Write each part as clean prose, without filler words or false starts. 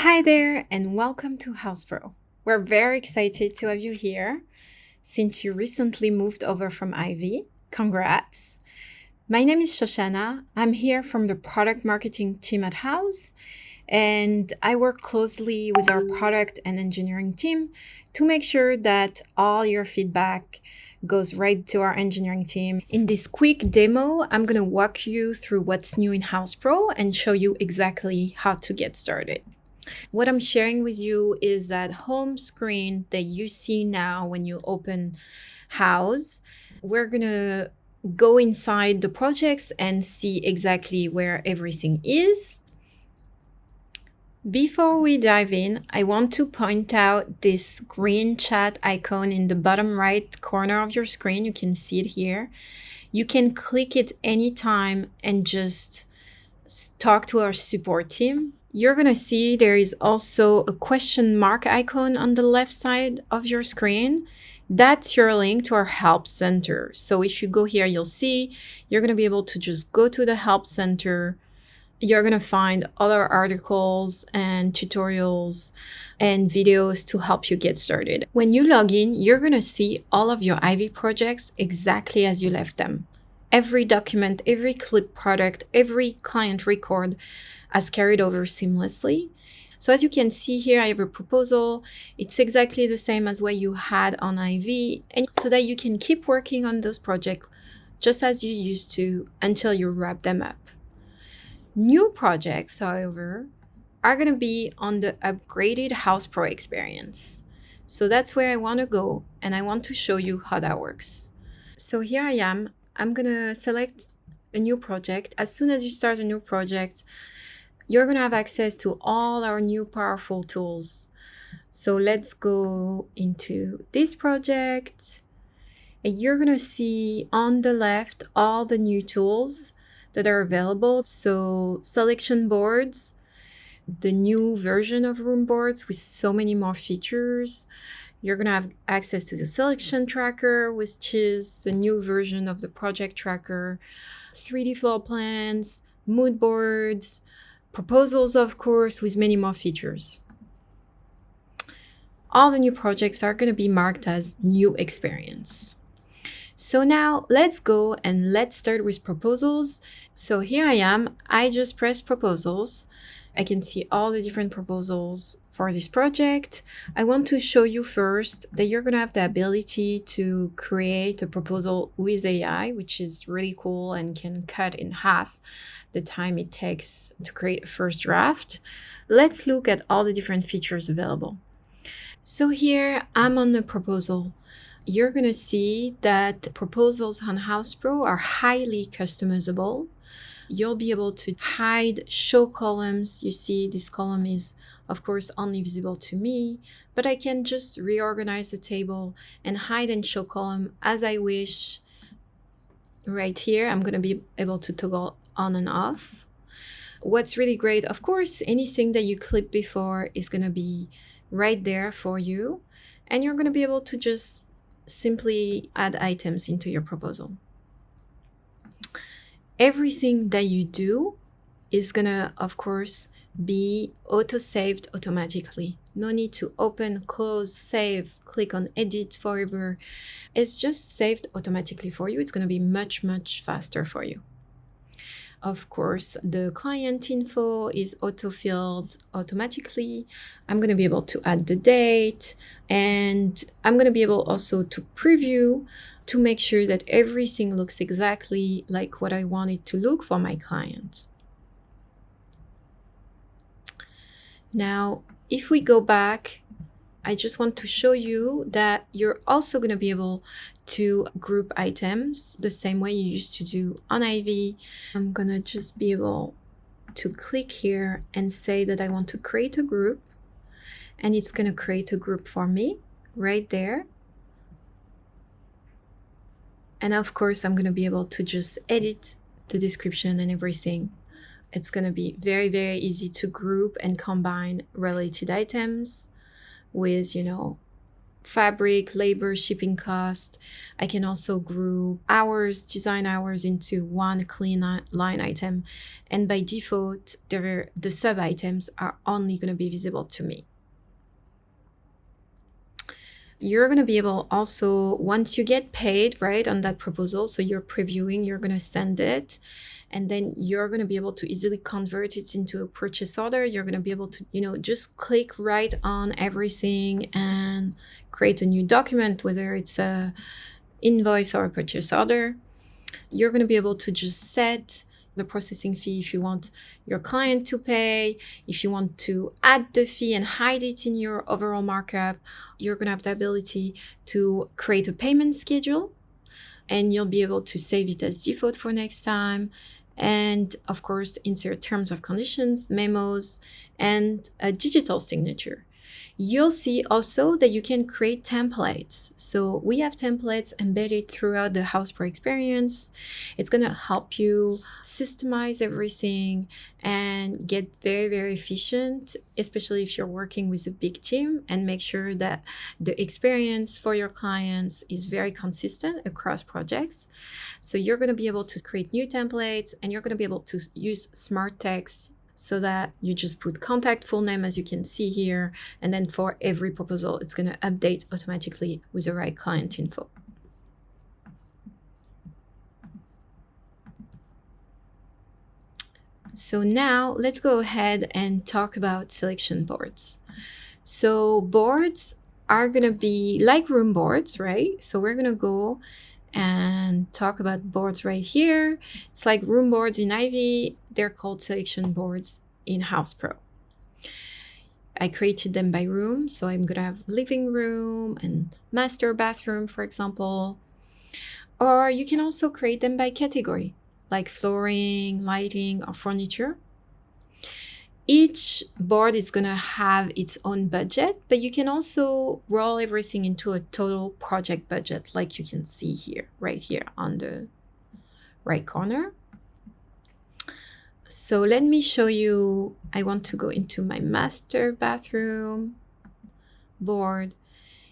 Hi there, and welcome to Houzz Pro. We're very excited to have you here since you recently moved over from Ivy. Congrats! My name is Shoshana. I'm here from the product marketing team at Houzz, and I work closely with our product and engineering team to make sure that all your feedback goes right to our engineering team. In this quick demo, I'm going to walk you through what's new in Houzz Pro and show you exactly how to get started. What I'm sharing with you is that home screen that you see now when you open Houzz. We're going to go inside the projects and see exactly where everything is. Before we dive in, I want to point out this green chat icon in the bottom right corner of your screen. You can see it here. You can click it anytime and just talk to our support team. You're going to see there is also a question mark icon on the left side of your screen. That's your link to our help center. So if you go here, you'll see you're going to be able to just go to the help center. You're going to find other articles and tutorials and videos to help you get started. When you log in, you're going to see all of your Ivy projects exactly as you left them. Every document, every clip product, every client record has carried over seamlessly. So as you can see here, I have a proposal. It's exactly the same as what you had on Ivy, and so that you can keep working on those projects just as you used to until you wrap them up. New projects, however, are going to be on the upgraded Houzz Pro experience. So that's where I want to go, and I want to show you how that works. So here I am. I'm going to select a new project. As soon as you start a new project, you're going to have access to all our new powerful tools. So let's go into this project. And you're going to see on the left all the new tools that are available. So selection boards, the new version of room boards with so many more features. You're going to have access to the selection tracker, which is the new version of the project tracker, 3D floor plans, mood boards, proposals, of course, with many more features. All the new projects are going to be marked as new experience. So now let's go and let's start with proposals. So here I am. I just pressed proposals. I can see all the different proposals for this project. I want to show you first that you're going to have the ability to create a proposal with AI, which is really cool and can cut in half the time it takes to create a first draft. Let's look at all the different features available. So here I'm on the proposal. You're going to see that proposals on Houzz Pro are highly customizable. You'll be able to hide show columns. You see this column is, of course, only visible to me, but I can just reorganize the table and hide and show column as I wish. Right here, I'm going to be able to toggle on and off. What's really great, of course, anything that you clipped before is going to be right there for you, and you're going to be able to just simply add items into your proposal. Everything that you do is going to, of course, be auto-saved automatically. No need to open, close, save, click on edit forever. It's just saved automatically for you. It's going to be much, much faster for you. Of course, the client info is auto-filled automatically. I'm going to be able to add the date, and I'm going to be able also to preview to make sure that everything looks exactly like what I want it to look for my client. Now, if we go back, I just want to show you that you're also going to be able to group items the same way you used to do on Ivy. I'm going to just be able to click here and say that I want to create a group, and it's going to create a group for me right there. And of course, I'm going to be able to just edit the description and everything. It's going to be very, very easy to group and combine related items with, fabric, labor, shipping cost. I can also group hours, design hours into one clean line item. And by default, the sub items are only going to be visible to me. You're going to be able also, once you get paid, right, on that proposal, so you're previewing, you're going to send it, and then you're going to be able to easily convert it into a purchase order. You're going to be able to, just click right on everything and create a new document, whether it's a invoice or a purchase order. You're going to be able to just set the processing fee if you want your client to pay. If you want to add the fee and hide it in your overall markup, you're going to have the ability to create a payment schedule, and you'll be able to save it as default for next time. And of course, insert terms of conditions, memos, and a digital signature. You'll see also that you can create templates. So we have templates embedded throughout the Houzz Pro experience. It's going to help you systemize everything and get very, very efficient, especially if you're working with a big team, and make sure that the experience for your clients is very consistent across projects. So you're going to be able to create new templates, and you're going to be able to use smart text, so that you just put contact, full name, as you can see here, and then for every proposal, it's going to update automatically with the right client info. So now let's go ahead and talk about selection boards. So boards are going to be like room boards, right? So we're going to go and talk about boards right here. It's like room boards in Ivy. They're called selection boards in Houzz Pro. I created them by room. So I'm going to have living room and master bathroom, for example. Or you can also create them by category, like flooring, lighting, or furniture. Each board is going to have its own budget, but you can also roll everything into a total project budget, like you can see here, right here on the right corner. So let me show you. I want to go into my master bathroom board.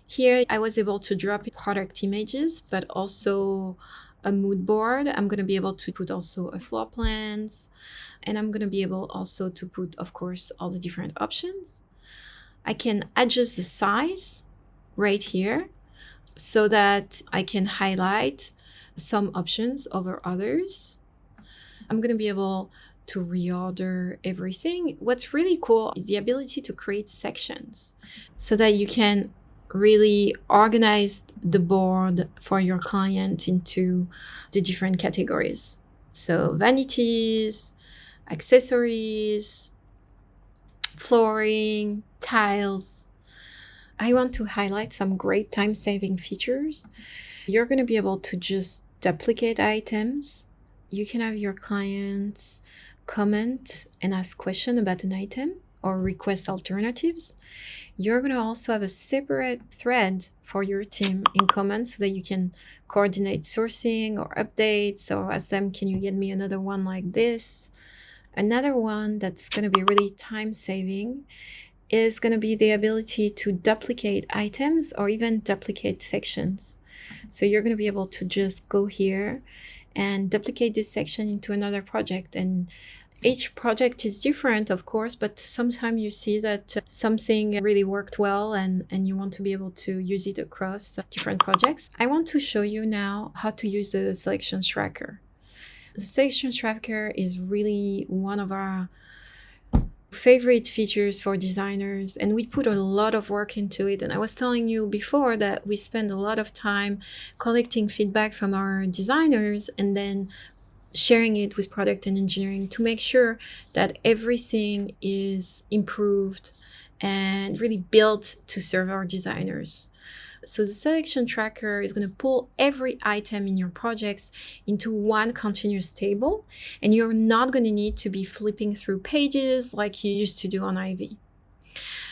Here, I was able to drop product images, but also a mood board. I'm going to be able to put also a floor plans, and I'm going to be able also to put, of course, all the different options. I can adjust the size right here so that I can highlight some options over others. I'm going to be able to reorder everything. What's really cool is the ability to create sections so that you can really organize the board for your client into the different categories. So vanities, accessories, flooring, tiles. I want to highlight some great time-saving features. You're going to be able to just duplicate items. You can have your clients comment and ask questions about an item or request alternatives. You're going to also have a separate thread for your team in comments so that you can coordinate sourcing or updates, or ask them, can you get me another one like this? Another one that's going to be really time-saving is going to be the ability to duplicate items or even duplicate sections. So you're going to be able to just go here and duplicate this section into another project. And each project is different, of course, but sometimes you see that something really worked well and you want to be able to use it across different projects. I want to show you now how to use the selection tracker. The selection tracker is really one of our favorite features for designers, and we put a lot of work into it. And I was telling you before that we spend a lot of time collecting feedback from our designers and then sharing it with product and engineering to make sure that everything is improved and really built to serve our designers. So the selection tracker is going to pull every item in your projects into one continuous table, and you're not going to need to be flipping through pages like you used to do on Ivy.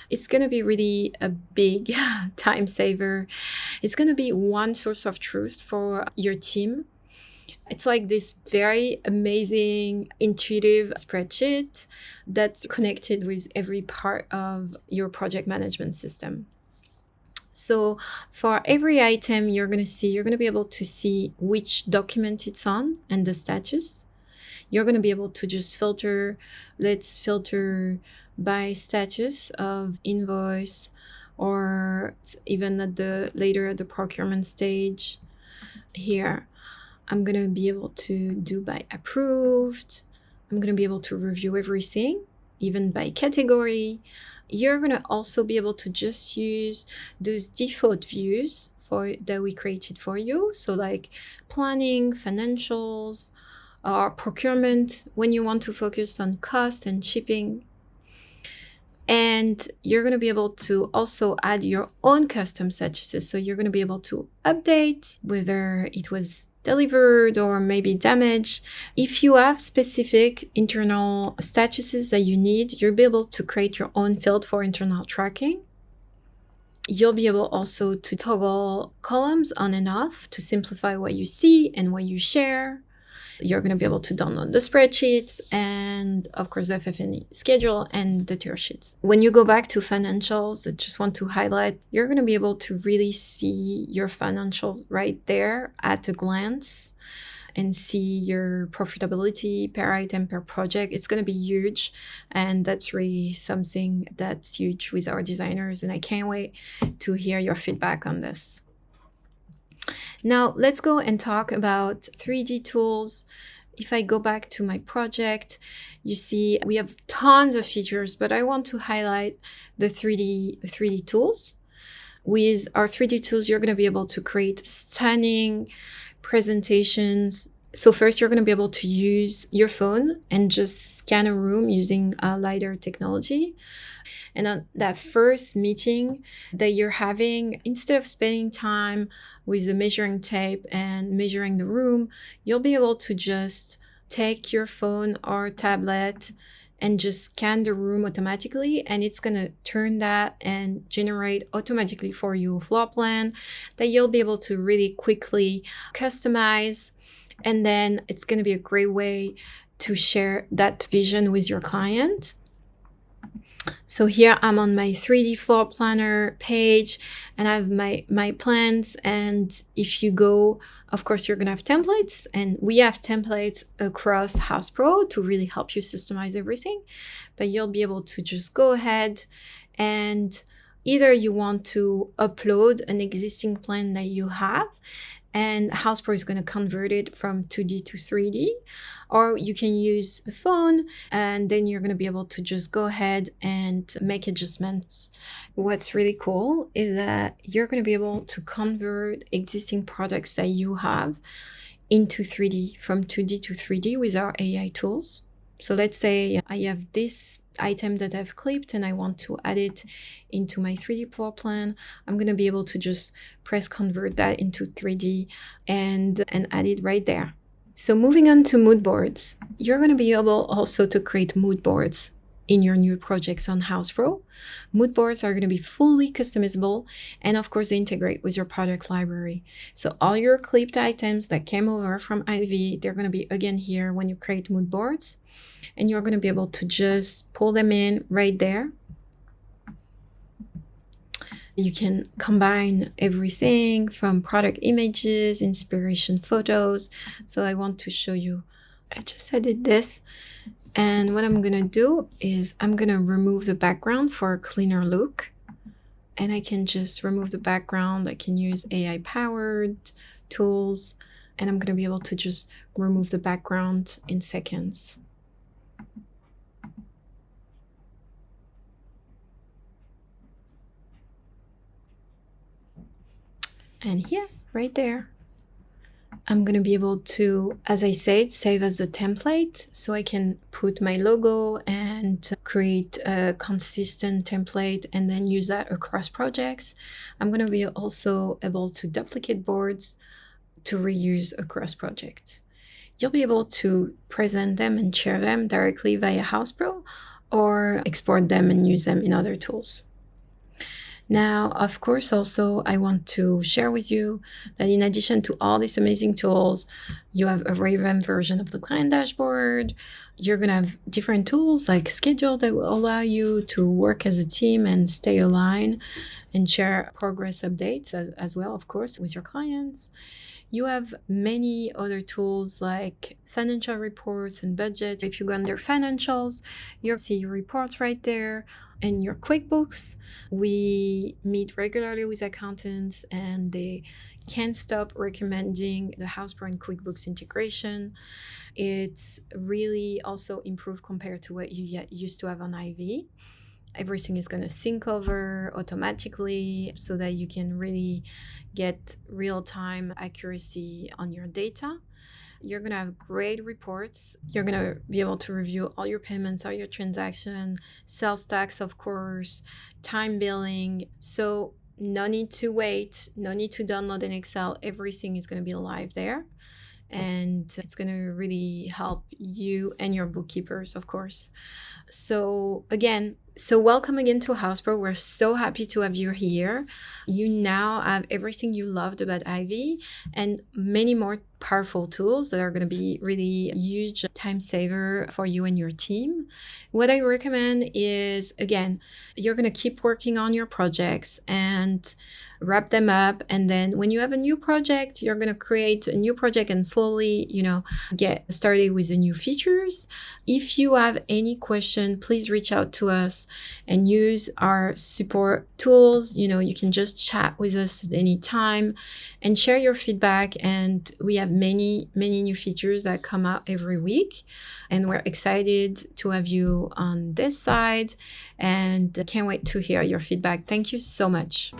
It's going to be really a big time saver. It's going to be one source of truth for your team. It's like this very amazing, intuitive spreadsheet that's connected with every part of your project management system. So for every item you're going to see, you're going to be able to see which document it's on and the status. You're going to be able to just filter. Let's filter by status of invoice, or even later at the procurement stage. Here, I'm going to be able to do by approved. I'm going to be able to review everything, even by category. You're going to also be able to just use those default views that we created for you. So like planning, financials, or procurement when you want to focus on cost and shipping. And you're going to be able to also add your own custom statuses. So you're going to be able to update whether it was delivered or maybe damaged. If you have specific internal statuses that you need, you'll be able to create your own field for internal tracking. You'll be able also to toggle columns on and off to simplify what you see and what you share. You're going to be able to download the spreadsheets and, of course, the FF&E schedule and the tier sheets. When you go back to financials, I just want to highlight, you're going to be able to really see your financials right there at a glance and see your profitability per item, per project. It's going to be huge. And that's really something that's huge with our designers. And I can't wait to hear your feedback on this. Now let's go and talk about 3D tools. If I go back to my project, you see we have tons of features, but I want to highlight the 3D tools. With our 3D tools, you're going to be able to create stunning presentations. So first, you're going to be able to use your phone and just scan a room using LiDAR technology. And on that first meeting that you're having, instead of spending time with the measuring tape and measuring the room, you'll be able to just take your phone or tablet and just scan the room automatically, and it's going to turn that and generate automatically for you a floor plan that you'll be able to really quickly customize. And then it's going to be a great way to share that vision with your client. So here I'm on my 3D floor planner page and I have my plans. And if you go, of course, you're going to have templates, and we have templates across Houzz Pro to really help you systemize everything. But you'll be able to just go ahead and either you want to upload an existing plan that you have, and Houzz Pro is going to convert it from 2D to 3D, or you can use the phone and then you're going to be able to just go ahead and make adjustments. What's really cool is that you're going to be able to convert existing products that you have into 3D, from 2D to 3D with our AI tools. So let's say I have this item that I've clipped and I want to add it into my 3D floor plan. I'm going to be able to just press convert that into 3D and add it right there. So moving on to mood boards, you're going to be able also to create mood boards in your new projects on Houzz Pro. Mood boards are going to be fully customizable, and of course they integrate with your product library. So all your clipped items that came over from Ivy, they're going to be again here when you create mood boards, and you're going to be able to just pull them in right there. You can combine everything from product images, inspiration photos. So I want to show you, I just added this. And what I'm going to do is I'm going to remove the background for a cleaner look. And I can just remove the background. I can use AI powered tools, and I'm going to be able to just remove the background in seconds. And here, right there, I'm going to be able to, as I said, save as a template. So I can put my logo and create a consistent template and then use that across projects. I'm going to be also able to duplicate boards to reuse across projects. You'll be able to present them and share them directly via Houzz Pro, or export them and use them in other tools. Now, of course, also I want to share with you that in addition to all these amazing tools, You have a revamped version of the client dashboard. You're going to have different tools like schedule that will allow you to work as a team and stay aligned and share progress updates as well, of course, with your clients. You have many other tools like financial reports and budget. If you go under financials, you'll see your reports right there. And your QuickBooks, we meet regularly with accountants and they can't stop recommending the Houzz Pro and QuickBooks integration. It's really also improved compared to what you used to have on IV. Everything is going to sync over automatically so that you can really get real-time accuracy on your data. You're going to have great reports. You're going to be able to review all your payments, all your transactions, sales tax, of course, time billing. So no need to wait, no need to download an Excel. Everything is going to be live there. And it's going to really help you and your bookkeepers, of course. So welcome again to Houzz Pro. We're so happy to have you here. You now have everything you loved about IV and many more powerful tools that are going to be really huge time saver for you and your team. What I recommend is, again, you're going to keep working on your projects and wrap them up. And then when you have a new project, you're going to create a new project and slowly, get started with the new features. If you have any question, please reach out to us and use our support tools. You can just chat with us at any time and share your feedback. And we have many new features that come out every week. And we're excited to have you on this side and can't wait to hear your feedback. Thank you so much.